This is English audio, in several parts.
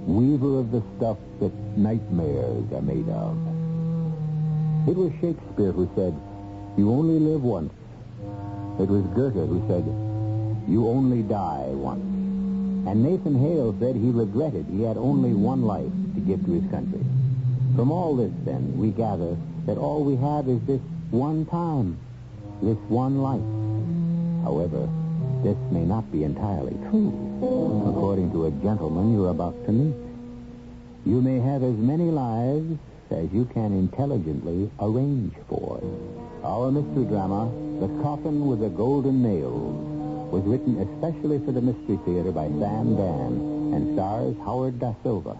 Weaver of the stuff that nightmares are made of. It was Shakespeare who said, "You only live once." It was Goethe who said, "You only die once." And Nathan Hale said he regretted he had only one life to give to his country. From all this, then, we gather that all we have is this one time, this one life. However, this may not be entirely true, according to a gentleman you're about to meet. You may have as many lives as you can intelligently arrange for. Our mystery drama, The Coffin with the Golden Nails, was written especially for the Mystery Theater by Dann and stars Howard da Silva.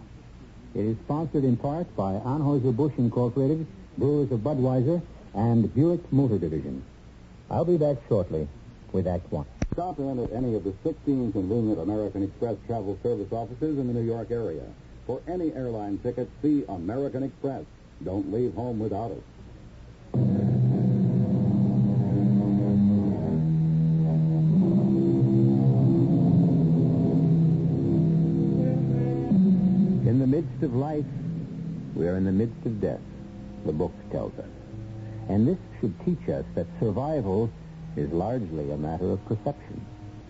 It is sponsored in part by Anheuser-Busch Incorporated, Brewers of Budweiser, and Buick Motor Division. I'll be back shortly with Act One. Stop in at any of the 16 convenient American Express travel service offices in the New York area. For any airline ticket, see American Express. Don't leave home without it. In the midst of life, we are in the midst of death, the book tells us. And this should teach us that survival is largely a matter of perception.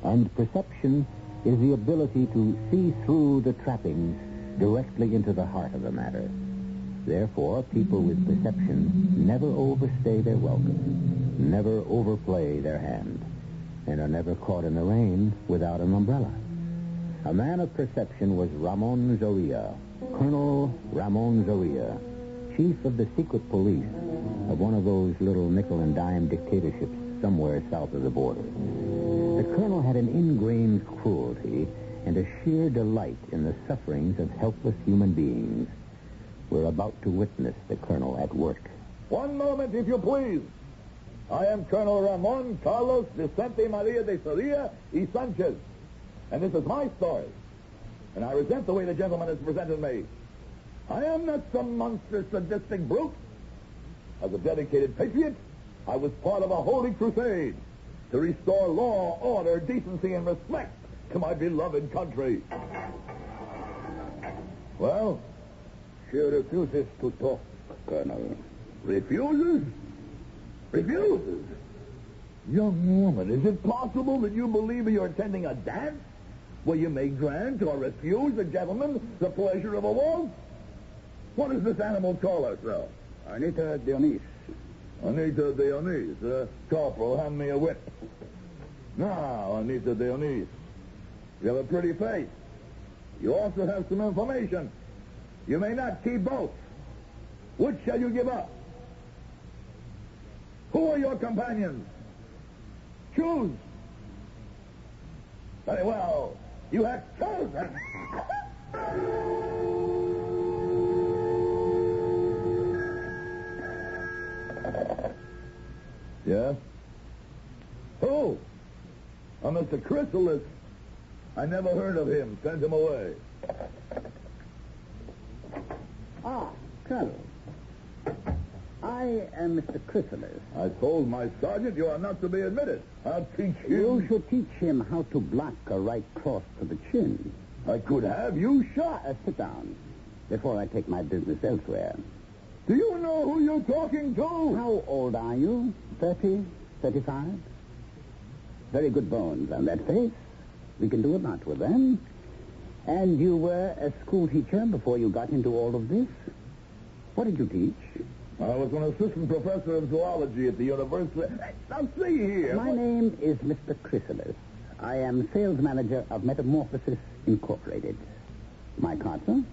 And perception is the ability to see through the trappings directly into the heart of the matter. Therefore, people with perception never overstay their welcome, never overplay their hand, and are never caught in the rain without an umbrella. A man of perception was Ramon Zorilla, Colonel Ramon Zorilla, chief of the secret police of one of those little nickel-and-dime dictatorships somewhere south of the border. The colonel had an ingrained cruelty and a sheer delight in the sufferings of helpless human beings. We're about to witness the colonel at work. One moment, if you please. I am Colonel Ramon Carlos Vicente Maria de Soria y Sanchez, and this is my story. And I resent the way the gentleman has presented me. I am not some monstrous, sadistic brute. As a dedicated patriot, I was part of a holy crusade to restore law, order, decency, and respect to my beloved country. Well, she refuses to talk, Colonel. Refuses? Refuses? Young woman, is it possible that you believe you're attending a dance where you may grant or refuse a gentleman the pleasure of a waltz? What does this animal call herself? Anita Dionys. Anita Dionys. Corporal, hand me a whip. Now, Anita Dionys, you have a pretty face. You also have some information. You may not keep both. Which shall you give up? Who are your companions? Choose. Very well. You have chosen. Yes? Who? Oh, Mr. Chrysalis. I never heard of him. Send him away. Ah, Colonel. I am Mr. Chrysalis. I told my sergeant you are not to be admitted. I'll teach You you. should teach him how to block a right cross to the chin. I could have you shot. Sit down before I take my business elsewhere. Do you know who you're talking to? How old are you? 30? 35? Very good bones on that face. We can do a lot with them. And you were a school teacher before you got into all of this? What did you teach? I was an assistant professor of zoology at the university. Now, see here. My name is Mr. Chrysalis. I am sales manager of Metamorphosis Incorporated. My card, sir?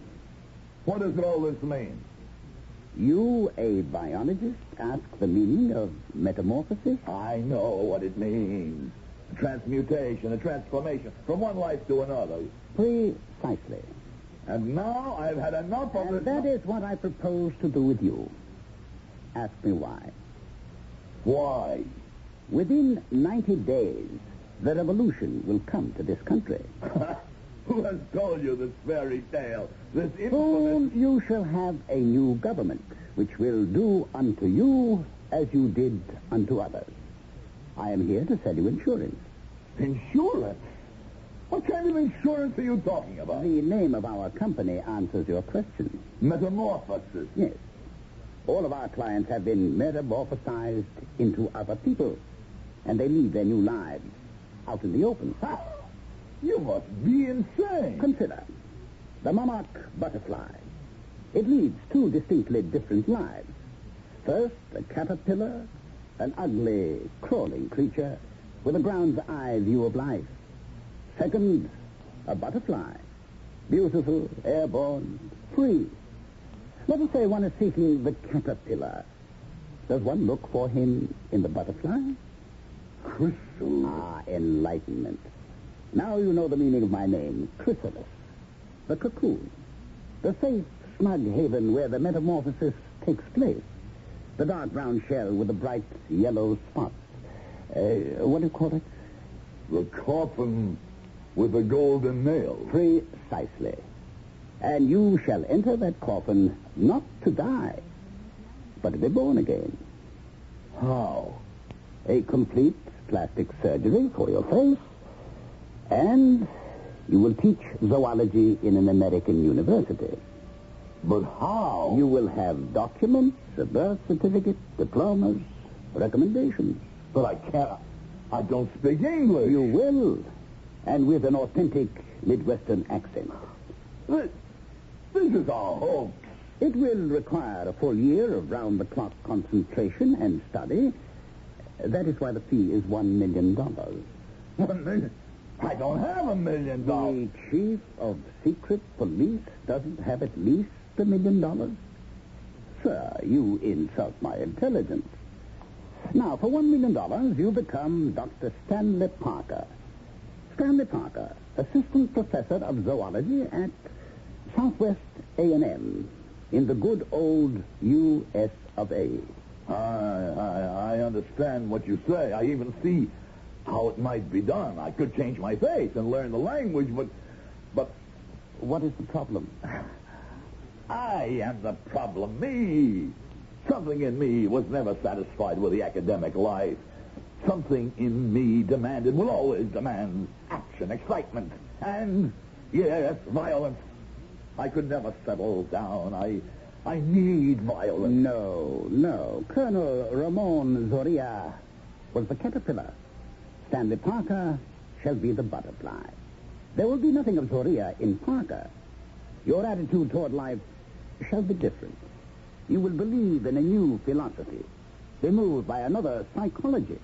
What does all this mean? You, a biologist, ask the meaning of metamorphosis? I know what it means. A transmutation, a transformation from one life to another. Precisely. And now I've had enough of And it. that is what I propose to do with you. Ask me why. Why? Within 90 days, the revolution will come to this country. Who has told you this fairy tale? This infamous... Soon you shall have a new government, which will do unto you as you did unto others. I am here to sell you insurance. Insurance? What kind of insurance are you talking about? The name of our company answers your question. Metamorphosis. Yes. All of our clients have been metamorphosized into other people, and they lead their new lives out in the open. Ha! You must be insane. Consider the monarch butterfly. It leads two distinctly different lives. First, a caterpillar, an ugly, crawling creature with a ground's eye view of life. Second, a butterfly, beautiful, airborne, free. Let us say one is seeking the caterpillar. Does one look for him in the butterfly? Chrysalis. Ah, enlightenment. Now you know the meaning of my name, chrysalis. The cocoon. The safe, snug haven where the metamorphosis takes place. The dark brown shell with the bright yellow spots. What do you call it? The coffin with the golden nails. Precisely. And you shall enter that coffin not to die, but to be born again. How? A complete plastic surgery for your face, and you will teach zoology in an American university. But how? You will have documents, a birth certificate, diplomas, recommendations. But I can't. I don't speak English. You will, and with an authentic Midwestern accent. This is a hoax. It will require a full year of round-the-clock concentration and study. That is why the fee is $1 million. $1 million? I don't have $1 million. The chief of secret police doesn't have at least $1 million? Sir, you insult my intelligence. Now, for $1 million, you become Dr. Stanley Parker. Stanley Parker, assistant professor of zoology at Southwest A&M in the good old U.S. of A. I understand what you say. I even see how it might be done. I could change my face and learn the language, but what is the problem? I am the problem. Me. Something in me was never satisfied with the academic life. Something in me will always demand action, excitement, and, yes, violence. I could never settle down. I need violence. No. Colonel Ramon Zoria was the caterpillar. Stanley Parker shall be the butterfly. There will be nothing of Zoria in Parker. Your attitude toward life shall be different. You will believe in a new philosophy, be moved by another psychology.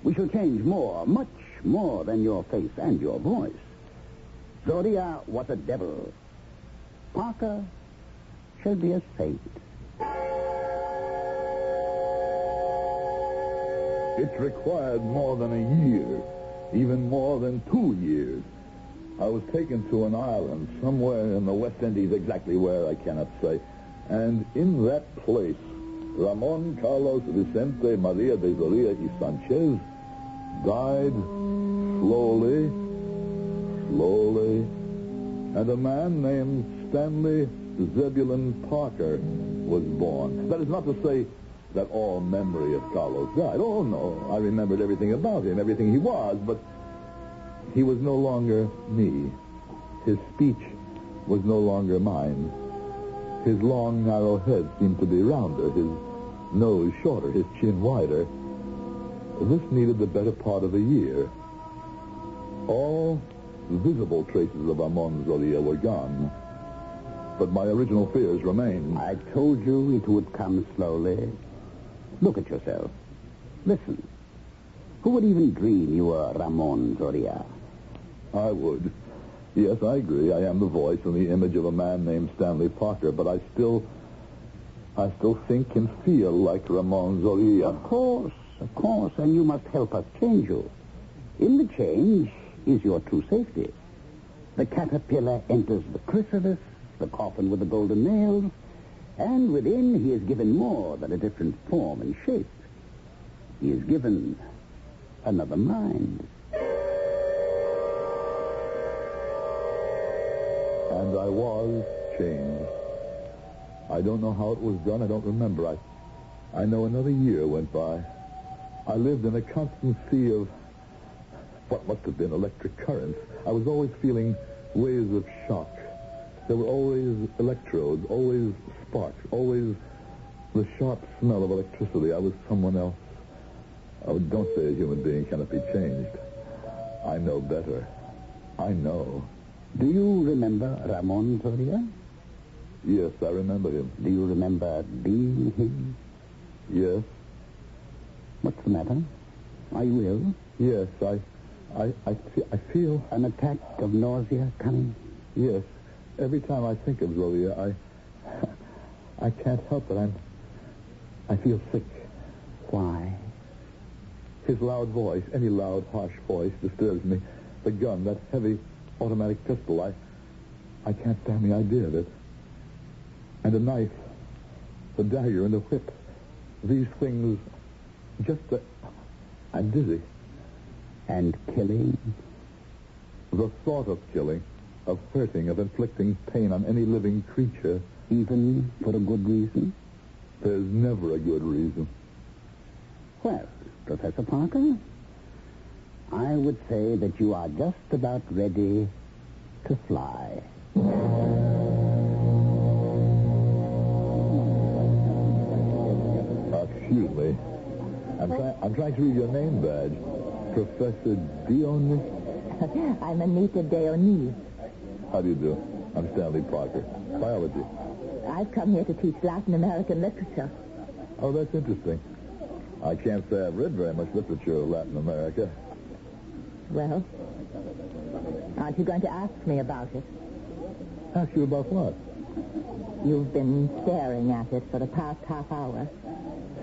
We shall change more, much more than your face and your voice. Zoria was a devil. Parker shall be a saint. It required more than a year, even more than 2 years. I was taken to an island somewhere in the West Indies, exactly where I cannot say. And in that place, Ramon Carlos Vicente Maria de Zoria y Sanchez died slowly, and a man named Stanley Zebulon Parker was born. That is not to say that all memory of Carlos died. Oh, no. I remembered everything about him, everything he was, but he was no longer me. His speech was no longer mine. His long, narrow head seemed to be rounder, his nose shorter, his chin wider. This needed the better part of a year. All visible traces of Ramon Zoria were gone, but my original fears remained. I told you it would come slowly. Look at yourself. Listen. Who would even dream you were Ramon Zoria? I would. Yes, I agree. I am the voice and the image of a man named Stanley Parker, but I still think and feel like Ramon Zoria. Of course, and you must help us change you. In the change is your true safety. The caterpillar enters the chrysalis, the coffin with the golden nails, and within he is given more than a different form and shape. He is given another mind. And I was changed. I don't know how it was done. I don't remember. I know another year went by. I lived in a constant sea of what must have been electric currents. I was always feeling waves of shock. There were always electrodes, always sparks, always the sharp smell of electricity. I was someone else. Oh, don't say a human being cannot be changed. I know better. I know. Do you remember Ramon Zoria? Yes, I remember him. Do you remember being him? Yes. What's the matter? Are you ill? Yes, I feel... An attack of nausea coming? Yes. Every time I think of Zoria, I can't help it. I feel sick. Why? His loud voice, any loud, harsh voice, disturbs me. The gun, that heavy automatic pistol, I can't stand the idea of it. And a knife, the dagger and the whip. These things, I'm dizzy. And killing? The thought of killing, of hurting, of inflicting pain on any living creature. Even for a good reason? There's never a good reason. Well, Professor Parker, I would say that you are just about ready to fly. Excuse me. I'm trying to read your name badge. Professor Dionis? I'm Anita Dionis. How do you do? I'm Stanley Parker. Biology. I've come here to teach Latin American literature. Oh, that's interesting. I can't say I've read very much literature of Latin America. Well, aren't you going to ask me about it? Ask you about what? You've been staring at it for the past half hour.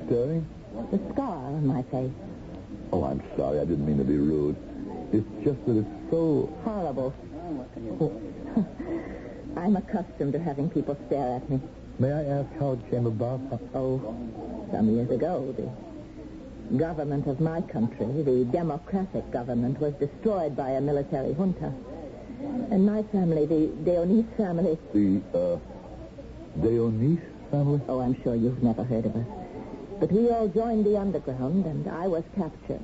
Staring? The scar on my face. Oh, I'm sorry. I didn't mean to be rude. It's just that it's so... Horrible. I'm accustomed to having people stare at me. May I ask how it came about? Oh, some years ago, the government of my country, the democratic government, was destroyed by a military junta. And my family, the Dionis family... The, Dionis family? Oh, I'm sure you've never heard of us. But we all joined the underground, and I was captured.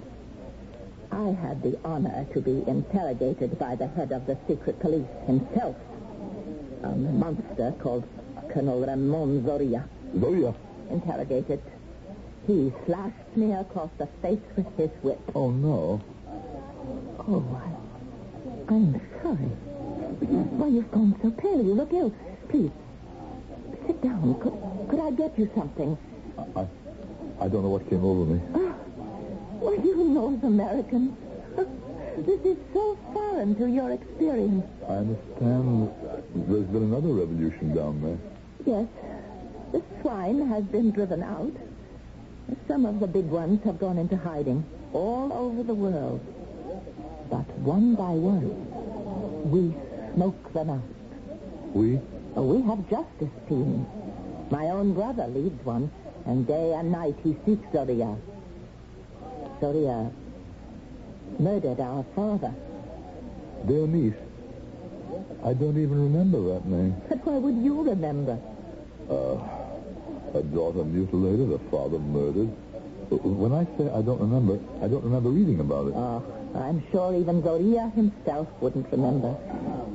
I had the honor to be interrogated by the head of the secret police himself, a monster called Colonel Ramon Zoria. Zoria? Interrogated. He slashed me across the face with his whip. Oh, no. Oh, I'm sorry. Why, you've gone so pale. You look ill. Please, sit down. Could I get you something? I don't know what came over me. Well, you North Americans. This is so foreign to your experience. I understand there's been another revolution down there. Yes. The swine has been driven out. Some of the big ones have gone into hiding all over the world. But one by one, we smoke them out. We? Oh, we have justice teams. My own brother leads one, and day and night he seeks Zoria. Zoria murdered our father. Dionis? I don't even remember that name. But why would you remember? A daughter mutilated, a father murdered. When I say I don't remember reading about it. Oh, I'm sure even Zoria himself wouldn't remember.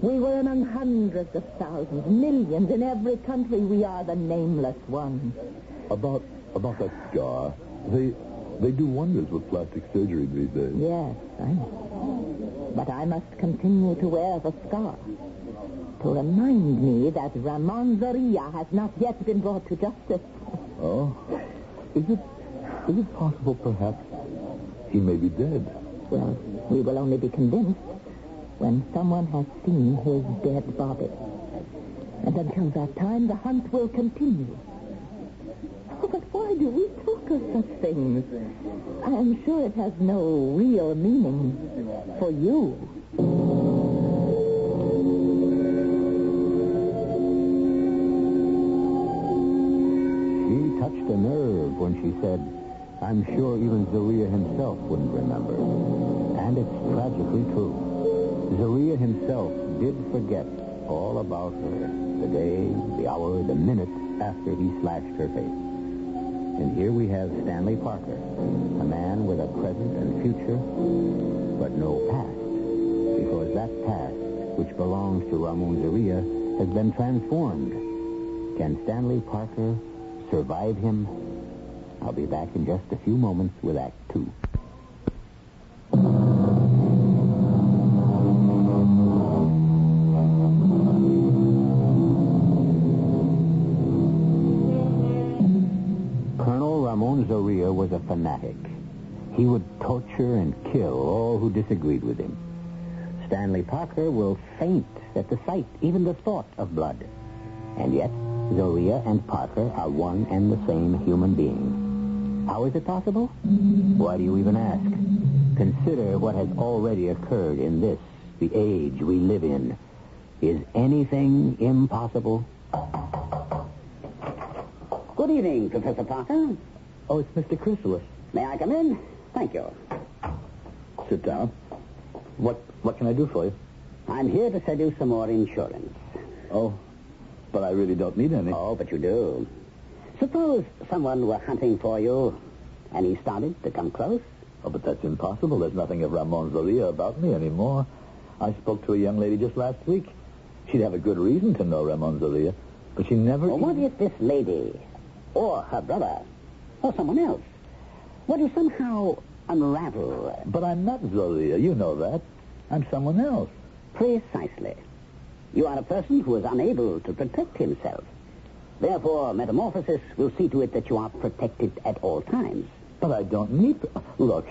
We were among hundreds of thousands, millions. In every country, we are the nameless ones. About that scar, they do wonders with plastic surgery these days. Yes, I know. But I must continue to wear the scar to remind me that Ramon Zoria has not yet been brought to justice. Oh? Is it possible, perhaps, he may be dead? Well, we will only be convinced when someone has seen his dead body. And until that time, the hunt will continue. Oh, but why do we talk of such things? I am sure it has no real meaning for you. She touched a nerve when she said, I'm sure even Zaria himself wouldn't remember. And it's tragically true. Zaria himself did forget all about her. The day, the hour, the minute after he slashed her face. And here we have Stanley Parker, a man with a present and future, but no past. Because that past, which belongs to Ramon Zaria, has been transformed. Can Stanley Parker survive him? I'll be back in just a few moments with Act 2. Colonel Ramon Zaria was a fanatic. He would torture and kill all who disagreed with him. Stanley Parker will faint at the sight, even the thought of blood. And yet, Zaria and Parker are one and the same human being. How is it possible? Why do you even ask? Consider what has already occurred in this, the age we live in. Is anything impossible? Good evening, Professor Parker. Oh, it's Mr. Chrysalis. May I come in? Thank you. Sit down. What can I do for you? I'm here to sell you some more insurance. Oh, but I really don't need any. Oh, but you do. Suppose someone were hunting for you, and he started to come close. Oh, but that's impossible. There's nothing of Ramon Zaria about me anymore. I spoke to a young lady just last week. She'd have a good reason to know Ramon Zaria, but she never... Well, what if this lady, or her brother, or someone else, were to somehow unravel... But I'm not Zaria. You know that. I'm someone else. Precisely. You are a person who is unable to protect himself. Therefore, metamorphosis will see to it that you are protected at all times. But I don't need to... Look,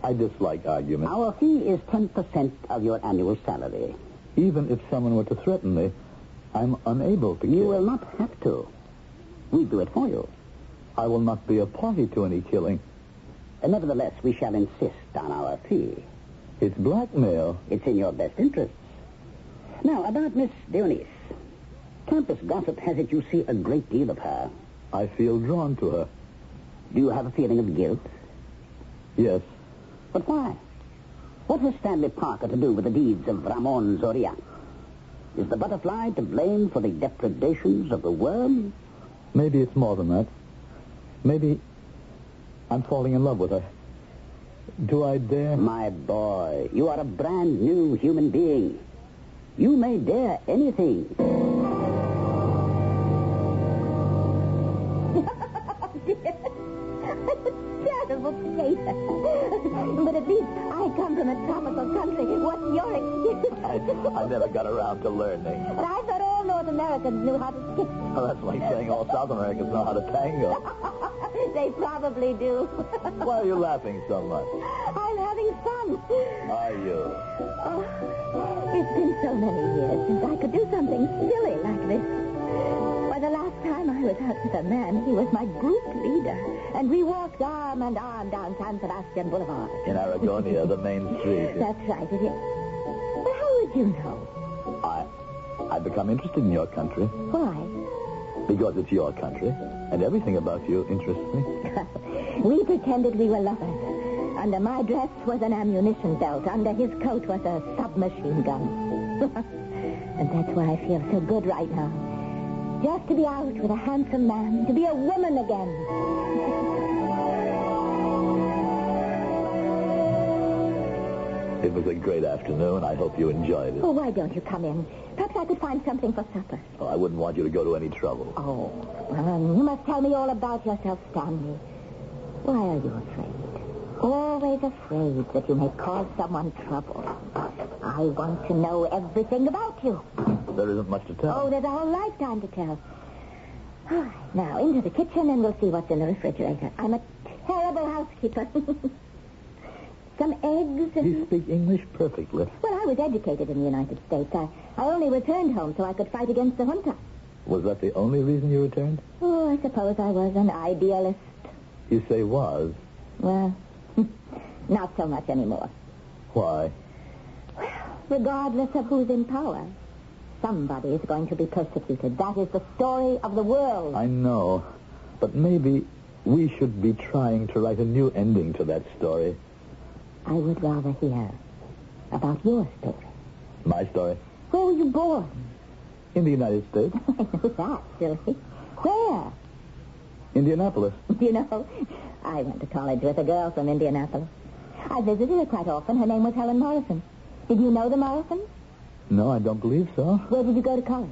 I dislike arguments. Our fee is 10% of your annual salary. Even if someone were to threaten me, I'm unable to kill. You will not have to. We do it for you. I will not be a party to any killing. And nevertheless, we shall insist on our fee. It's blackmail. It's in your best interests. Now, about Miss Dionys. Campus gossip has it you see a great deal of her. I feel drawn to her. Do you have a feeling of guilt? Yes. But why? What has Stanley Parker to do with the deeds of Ramon Zaria? Is the butterfly to blame for the depredations of the worm? Maybe it's more than that. Maybe I'm falling in love with her. Do I dare? My boy, you are a brand new human being. You may dare anything. Terrible potato. But at least I come from a tropical country. What's your excuse? I never got around to learning. But I thought all North Americans knew how to skip. Well, that's like saying all South Americans know how to tango. They probably do. Why are you laughing so much? I'm having fun. Are you? Oh, it's been so many years since I could do something silly like this. Why, the last time I was out with a man, he was my group leader, and we walked arm in arm down San Sebastian Boulevard. In Aragonia, the main street. That's right, it is. But how would you know? I've become interested in your country. Why? Because it's your country, and everything about you interests me. We pretended we were lovers. Under my dress was an ammunition belt. Under his coat was a submachine gun. And that's why I feel so good right now. Just to be out with a handsome man, to be a woman again. It was a great afternoon. I hope you enjoyed it. Oh, why don't you come in? Perhaps I could find something for supper. Oh, I wouldn't want you to go to any trouble. Oh, well, you must tell me all about yourself, Stanley. Why are you afraid? Always afraid that you may cause someone trouble. I want to know everything about you. There isn't much to tell. Oh, there's a whole lifetime to tell. All right, now, into the kitchen and we'll see what's in the refrigerator. I'm a terrible housekeeper. Some eggs and... You speak English perfectly. Well, I was educated in the United States. I only returned home so I could fight against the junta. Was that the only reason you returned? Oh, I suppose I was an idealist. You say was. Well, not so much anymore. Why? Regardless of who's in power, somebody is going to be persecuted. That is the story of the world. I know. But maybe we should be trying to write a new ending to that story. I would rather hear about your story. My story? Where were you born? In the United States. I know that, silly. Where? Indianapolis. You know, I went to college with a girl from Indianapolis. I visited her quite often. Her name was Helen Morrison. Did you know the Morrisons? No, I don't believe so. Where did you go to college?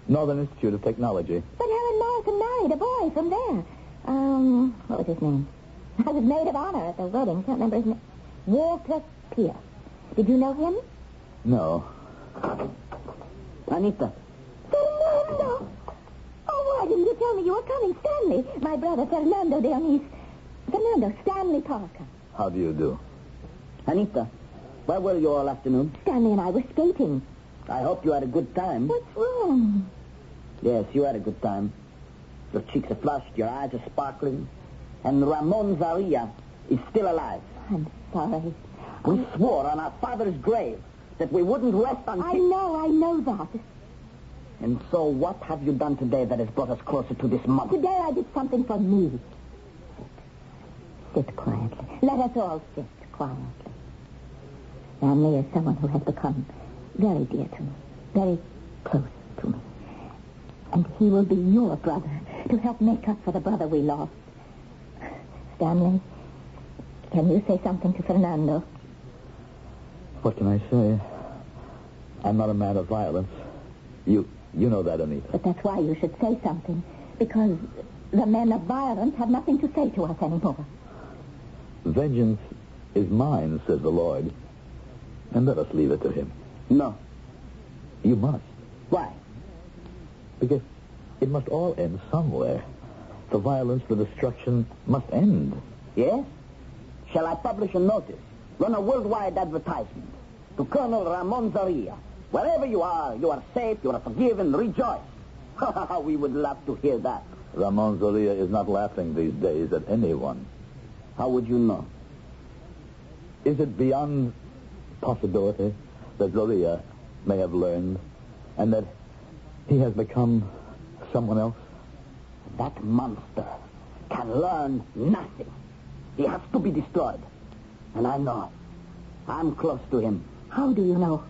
Northern Institute of Technology. But Helen Morrison married a boy from there. What was his name? I was maid of honor at the wedding. Can't remember his name. Walter Pierce. Did you know him? No. Anita. Fernando! Oh, why didn't you tell me you were coming? Stanley, my brother, Fernando Dionis. Fernando, Stanley Parker. How do you do? Anita, where were you all afternoon? Stanley and I were skating. I hope you had a good time. What's wrong? Yes, you had a good time. Your cheeks are flushed, your eyes are sparkling. And Ramon Zaria is still alive. I'm sorry. We swore on our father's grave that we wouldn't rest until... I know that. And so what have you done today that has brought us closer to this moment? Today I did something for me. Sit quietly. Let us all sit quietly. Stanley is someone who has become very dear to me, very close to me. And he will be your brother to help make up for the brother we lost. Stanley, can you say something to Fernando? What can I say? I'm not a man of violence. You know that, Anita. But that's why you should say something, because the men of violence have nothing to say to us anymore. Vengeance is mine, says the Lord. And let us leave it to him. No. You must. Why? Because it must all end somewhere. The violence, the destruction must end. Yes? Shall I publish a notice? Run a worldwide advertisement to Colonel Ramon Zaria. Wherever you are safe, you are forgiven, rejoice. We would love to hear that. Ramon Zaria is not laughing these days at anyone. How would you know? Is it beyond possibility that Zaria may have learned and that he has become someone else? That monster can learn nothing. He has to be destroyed. And I know. I'm close to him. How do you know?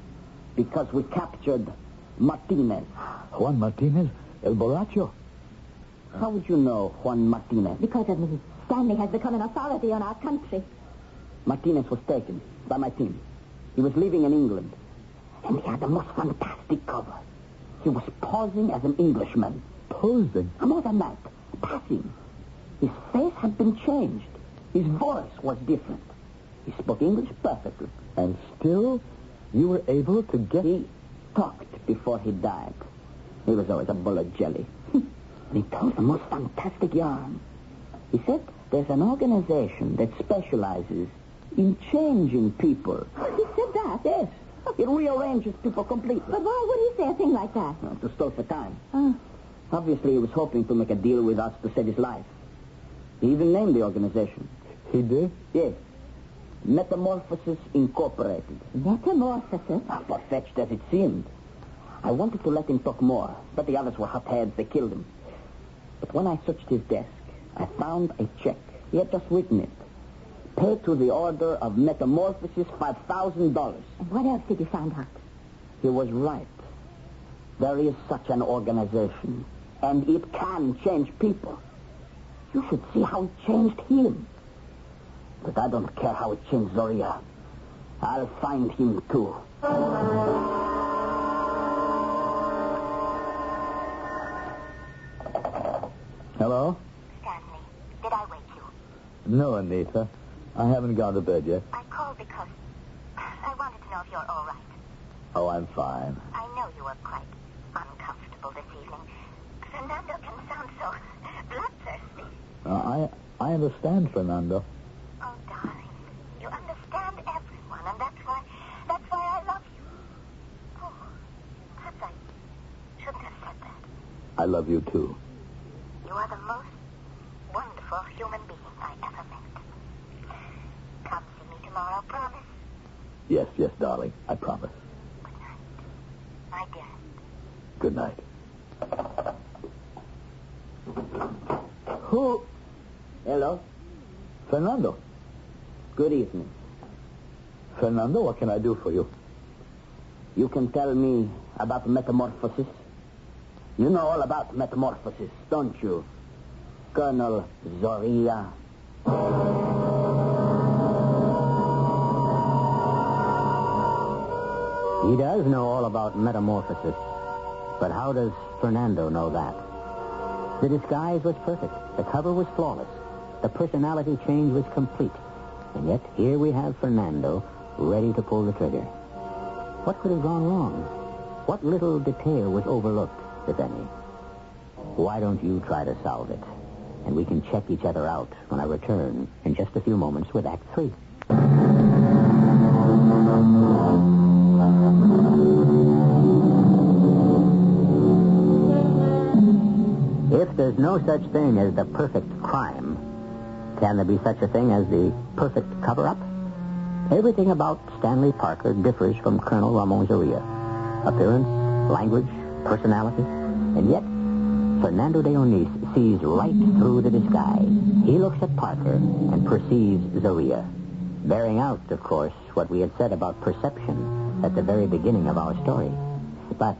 Because we captured Martinez. Juan Martinez, El Borracho. How would you know Juan Martinez? Because of me. Stanley has become an authority on our country. Martinez was taken by my team. He was living in England. And he had the most fantastic cover. He was posing as an Englishman. Posing? More than that, passing. His face had been changed. His voice was different. He spoke English perfectly. And still, you were able to get... He talked before he died. He was always a bull of jelly. He told the most fantastic yarn. He said there's an organization that specializes in changing people. He said that? Yes. It rearranges people completely. But why would he say a thing like that? To stall for time. Obviously, he was hoping to make a deal with us to save his life. He even named the organization. He did? Yes. Metamorphosis Incorporated. Metamorphosis? Far-fetched as it seemed. I wanted to let him talk more, but the others were hotheads. They killed him. But when I searched his desk, I found a check. He had just written it. Paid to the order of Metamorphosis $5,000. And what else did you find out? He was right. There is such an organization, and it can change people. You should see how it changed him. But I don't care how it changed Zaria. I'll find him, too. Hello? Stanley, did I wake you? No, Anita. I haven't gone to bed yet. I called because I wanted to know if you're all right. Oh, I'm fine. I know you were quite uncomfortable this evening. Fernando can sound so bloodthirsty. I understand, Fernando. Oh, darling, you understand everyone, and that's why I love you. Oh, perhaps I shouldn't have said that. I love you, too. You are the most wonderful human being I ever met. Come see me tomorrow, promise? Yes, darling. I promise. Good night, my dear. Good night. Hello? Fernando. Good evening. Fernando, what can I do for you? You can tell me about metamorphosis? You know all about metamorphosis, don't you, Colonel Zoria? He does know all about metamorphosis. But how does Fernando know that? The disguise was perfect. The cover was flawless. The personality change was complete. And yet, here we have Fernando ready to pull the trigger. What could have gone wrong? What little detail was overlooked, if any? Why don't you try to solve it? And we can check each other out when I return in just a few moments with Act 3. If there's no such thing as the perfect crime, can there be such a thing as the perfect cover-up? Everything about Stanley Parker differs from Colonel Ramon Zoria. Appearance, language, personality. And yet, Fernando de Onís sees right through the disguise. He looks at Parker and perceives Zoria. Bearing out, of course, what we had said about perception at the very beginning of our story. But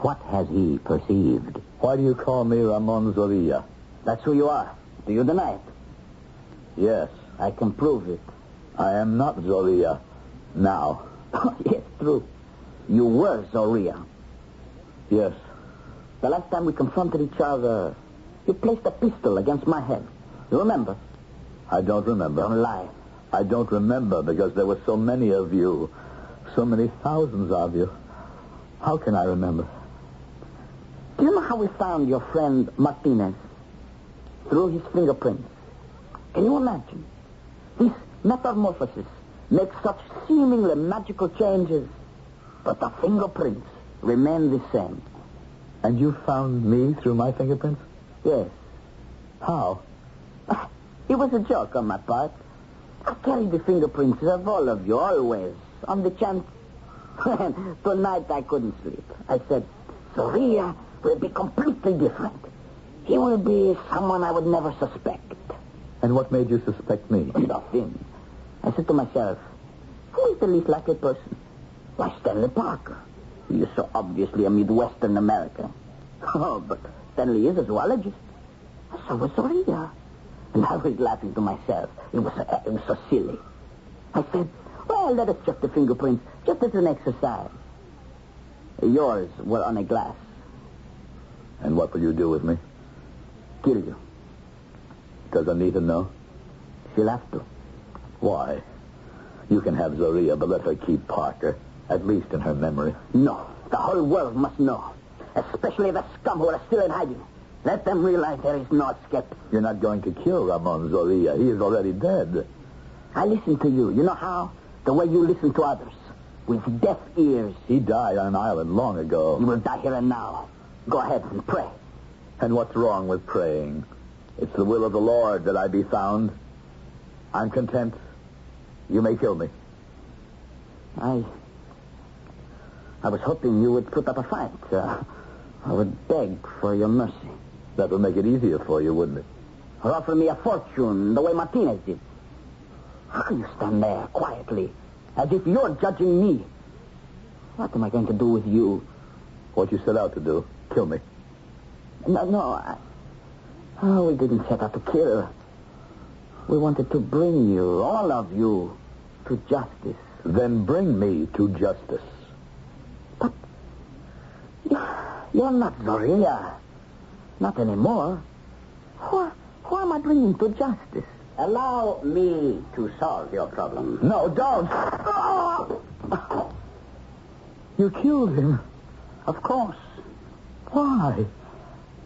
what has he perceived? Why do you call me Ramon Zoria? That's who you are. Do you deny it? Yes. I can prove it. I am not Zoria now. Yes, true. You were Zoria. Yes. The last time we confronted each other, you placed a pistol against my head. You remember? I don't remember. Don't lie. I don't remember because there were so many of you. So many thousands of you. How can I remember? Do you know how we found your friend Martinez? Through his fingerprints. Can you imagine? This metamorphosis makes such seemingly magical changes, but the fingerprints remain the same. And you found me through my fingerprints? Yes. How? It was a joke on my part. I carried the fingerprints of all of you, always, on the chance. Tonight I couldn't sleep. I said, Zoria will be completely different. He will be someone I would never suspect. And what made you suspect me? Nothing. I said to myself, who is the least likely person? Why, Stanley Parker. He is so obviously a Midwestern American. Oh, but Stanley is a zoologist. So was Zoria. And I was laughing to myself. It was so silly. I said, well, let us check the fingerprints just as an exercise. Yours were on a glass. And what will you do with me? Kill you. Does Anita know? She'll have to. Why? You can have Zoria, but let her keep Parker, at least in her memory. No, the whole world must know. Especially the scum who are still in hiding. Let them realize there is no escape. You're not going to kill Ramon Zoria. He is already dead. I listen to you. You know how? The way you listen to others. With deaf ears. He died on an island long ago. You will die here and now. Go ahead and pray. And what's wrong with praying? It's the will of the Lord that I be found. I'm content. You may kill me. I was hoping you would put up a fight. I would beg for your mercy. That would make it easier for you, wouldn't it? Or offer me a fortune the way Martinez did. How can you stand there quietly as if you're judging me? What am I going to do with you? What you set out to do. Kill me. No. We didn't set out to kill. We wanted to bring you, all of you, to justice. Then bring me to justice. But you're not Zoria. Not anymore. Who am I bringing to justice? Allow me to solve your problem. No, don't. You killed him. Of course. Why?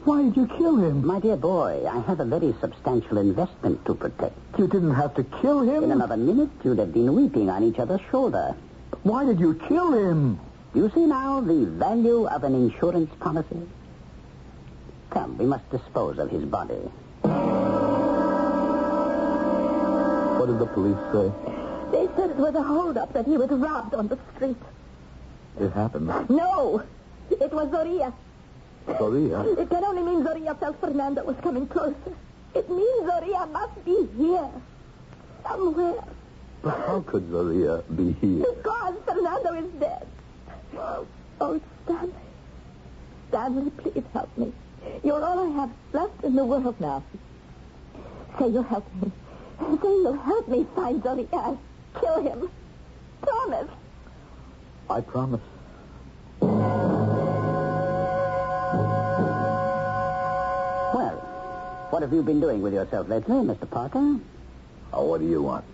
Why did you kill him? My dear boy, I have a very substantial investment to protect. You didn't have to kill him. In another minute, you'd have been weeping on each other's shoulder. Why did you kill him? You see now the value of an insurance policy? Come, we must dispose of his body. What did the police say? They said it was a hold-up, that he was robbed on the street. It happened. No, it was Zoria. Zoria? It can only mean Zoria felt Fernando was coming closer. It means Zoria must be here. Somewhere. But how could Zoria be here? Because Fernando is dead. Oh, Stanley. Stanley, please help me. You're all I have left in the world now. Say you'll help me. Say you'll help me find Zoria. Kill him. Promise. I promise. Well, what have you been doing with yourself lately, Mr. Parker? Oh, what do you want?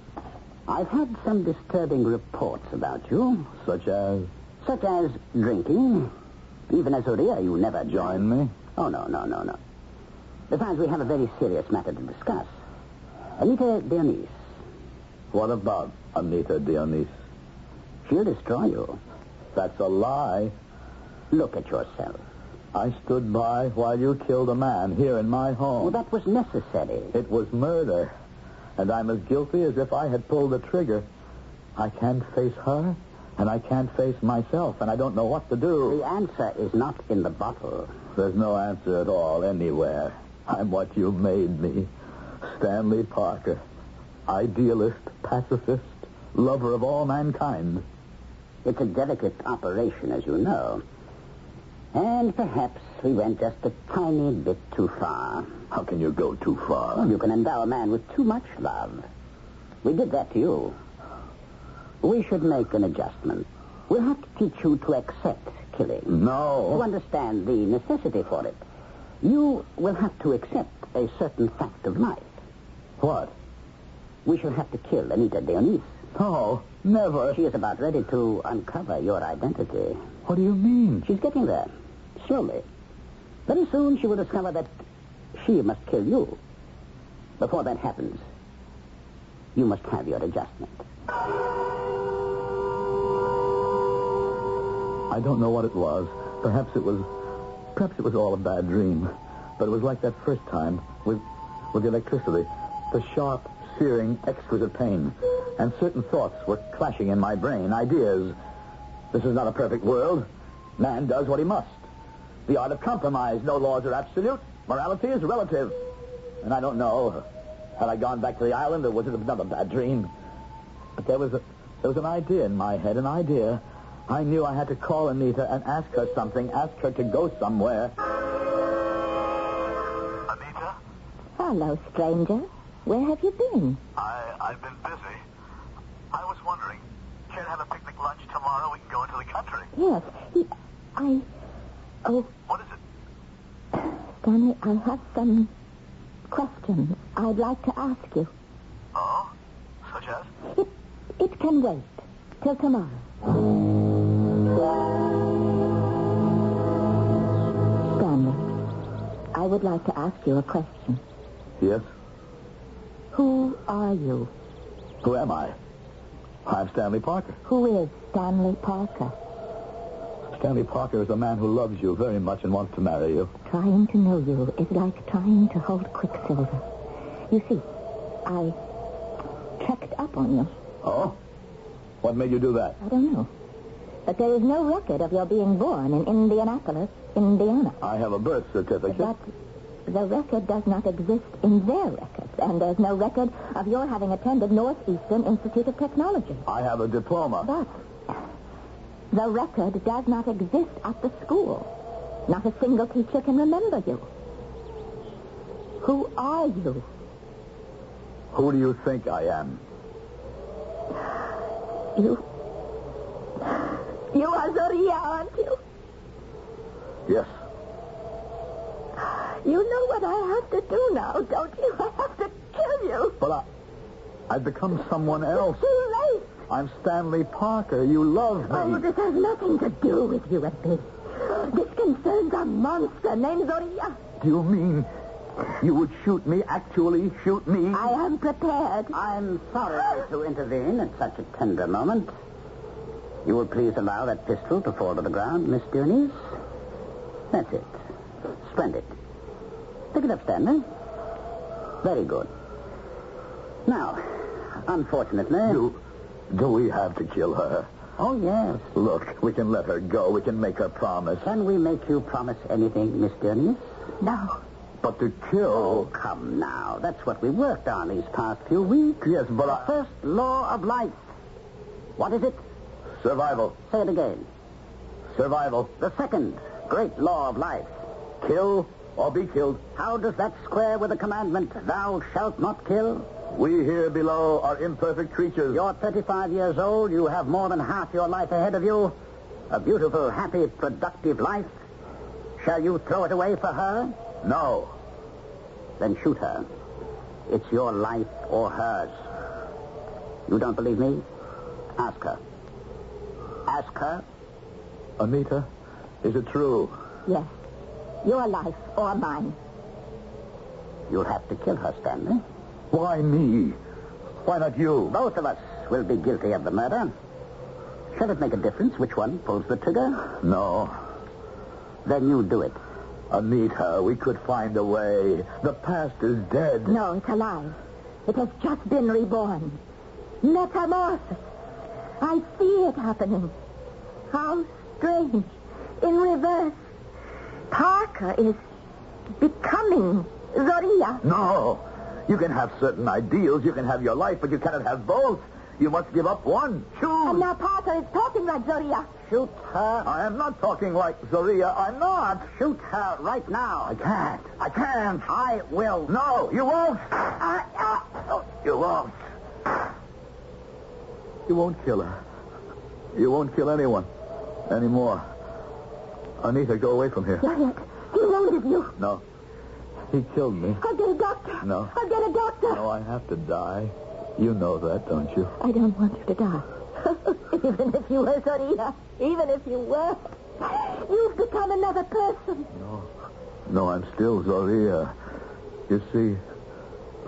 I've had some disturbing reports about you. Such as? Such as drinking. Even as Zoria, you never Join me? Oh, no. Besides, we have a very serious matter to discuss. Anita Dionys. What about Anita Dionys? She'll destroy you. That's a lie. Look at yourself. I stood by while you killed a man here in my home. Well, that was necessary. It was murder. And I'm as guilty as if I had pulled the trigger. I can't face her, and I can't face myself, and I don't know what to do. The answer is not in the bottle. There's no answer at all anywhere. I'm what you made me. Stanley Parker. Idealist, pacifist, lover of all mankind. It's a delicate operation, as you know. And perhaps we went just a tiny bit too far. How can you go too far? Well, you can endow a man with too much love. We did that to you. We should make an adjustment. We'll have to teach you to accept killing. No. To understand the necessity for it. You will have to accept a certain fact of life. What? We shall have to kill Anita Dionys. Oh, never. She is about ready to uncover your identity. What do you mean? She's getting there. Slowly. Very soon she will discover that she must kill you. Before that happens, you must have your adjustment. I don't know what it was. Perhaps it was all a bad dream. But it was like that first time with the electricity. The sharp, searing, exquisite pain. And certain thoughts were clashing in my brain. Ideas. This is not a perfect world. Man does what he must. The art of compromise. No laws are absolute. Morality is relative. And I don't know. Had I gone back to the island, or was it another bad dream? But there was an idea in my head, an idea. I knew I had to call Anita and ask her something, ask her to go somewhere. Anita? Hello, stranger. Where have you been? I've been busy. I was wondering, care to have a picnic lunch tomorrow? We can go into the country. Yes, What is it? Stanley, I have some questions I'd like to ask you. Oh? Such as? It can wait till tomorrow. Stanley, I would like to ask you a question. Yes? Who are you? Who am I? I'm Stanley Parker. Who is Stanley Parker? Stanley Parker is a man who loves you very much and wants to marry you. Trying to know you is like trying to hold Quicksilver. You see, I checked up on you. Oh? What made you do that? I don't know. But there is no record of your being born in Indianapolis, Indiana. I have a birth certificate. But the record does not exist in their records, and there's no record of your having attended Northeastern Institute of Technology. I have a diploma. But the record does not exist at the school. Not a single teacher can remember you. Who are you? Who do you think I am? You are Zoria, aren't you? Yes. You know what I have to do now, don't you? I have to kill you. But I've become someone else. It's too late. I'm Stanley Parker. You love me. Oh, this has nothing to do with you and me. This concerns a monster named Zoria. Do you mean you would shoot me, actually shoot me? I am prepared. I'm sorry to intervene at such a tender moment. You will please allow that pistol to fall to the ground, Miss Dionys? That's it. Splendid. Pick it up, Stanley. Very good. Now, unfortunately... Do we have to kill her? Oh, yes. Look, we can let her go. We can make her promise. Can we make you promise anything, Miss Dionys? No. But to kill... Oh, come now. That's what we worked on these past few weeks. Yes, but The first law of life. What is it? Survival. Say it again. Survival. The second great law of life. Kill or be killed. How does that square with the commandment, thou shalt not kill? We here below are imperfect creatures. You're 35 years old. You have more than half your life ahead of you. A beautiful, happy, productive life. Shall you throw it away for her? No. Then shoot her. It's your life or hers. You don't believe me? Ask her. Ask her. Anita, is it true? Yes. Your life or mine. You'll have to kill her, Stanley. Why me? Why not you? Both of us will be guilty of the murder. Shall it make a difference which one pulls the trigger? No. Then you do it. Anita, we could find a way. The past is dead. No, it's alive. It has just been reborn. Metamorphosis. I see it happening. How strange. In reverse. Parker is becoming Zoria. No. You can have certain ideals. You can have your life, but you cannot have both. You must give up one. Choose. And now Parker is talking like Zoria. Shoot her. I am not talking like Zoria. I'm not. Shoot her right now. I can't. I can't. I will. No, you won't. You won't. You won't kill her. You won't kill anyone anymore. Anita, go away from here. Quiet. He wounded you. No. He killed me. I'll get a doctor. No. I'll get a doctor. No, I have to die. You know that, don't you? I don't want you to die. Even if you were Zoria. Even if you were. You've become another person. No, I'm still Zoria. You see,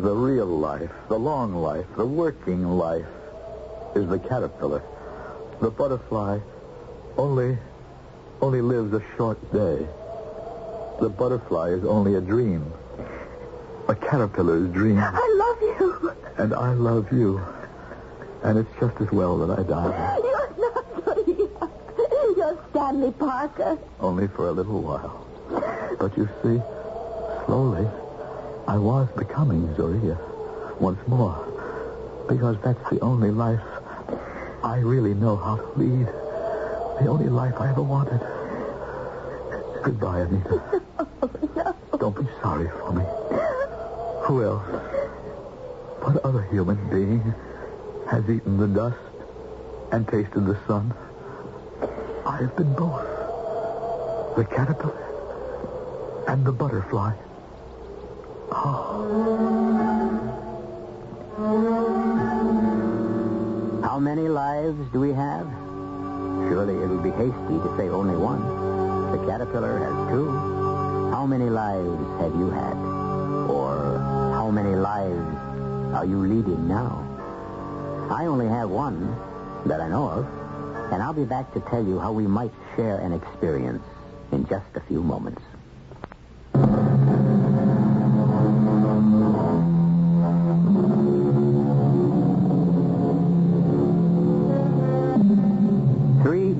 the real life, the long life, the working life is the caterpillar. The butterfly only lives a short day. The butterfly is only a dream. A caterpillar's dream. I love you. And I love you. And it's just as well that I die. You're not Zoria. You're Stanley Parker. Only for a little while. But you see, slowly, I was becoming Zoria once more. Because that's the only life I really know how to lead. The only life I ever wanted. Goodbye, Anita. No. Don't be sorry for me. Who else? What other human being has eaten the dust and tasted the sun? I have been both. The caterpillar and the butterfly. How many lives do we have? Surely it would be hasty to say only one. The caterpillar has two. How many lives have you had? Or how many lives are you leading now? I only have one that I know of, and I'll be back to tell you how we might share an experience in just a few moments.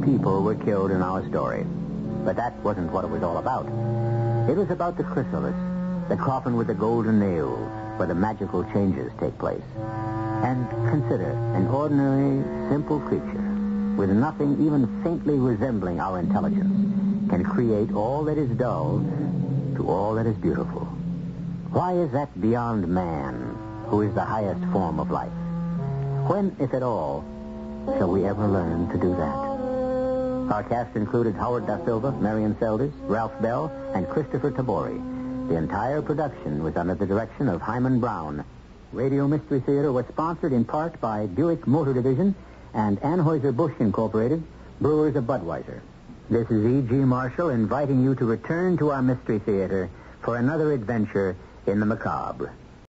People were killed in our story. But that wasn't what it was all about. It was about the chrysalis, the coffin with the golden nails, where the magical changes take place. And consider an ordinary, simple creature with nothing even faintly resembling our intelligence can create all that is dull to all that is beautiful. Why is that beyond man, who is the highest form of life? When, if at all, shall we ever learn to do that? Our cast included Howard Da Silva, Marian Seldes, Ralph Bell, and Christopher Tabori. The entire production was under the direction of Himan Brown. Radio Mystery Theater was sponsored in part by Buick Motor Division and Anheuser-Busch Incorporated, Brewers of Budweiser. This is E.G. Marshall inviting you to return to our Mystery Theater for another adventure in the macabre.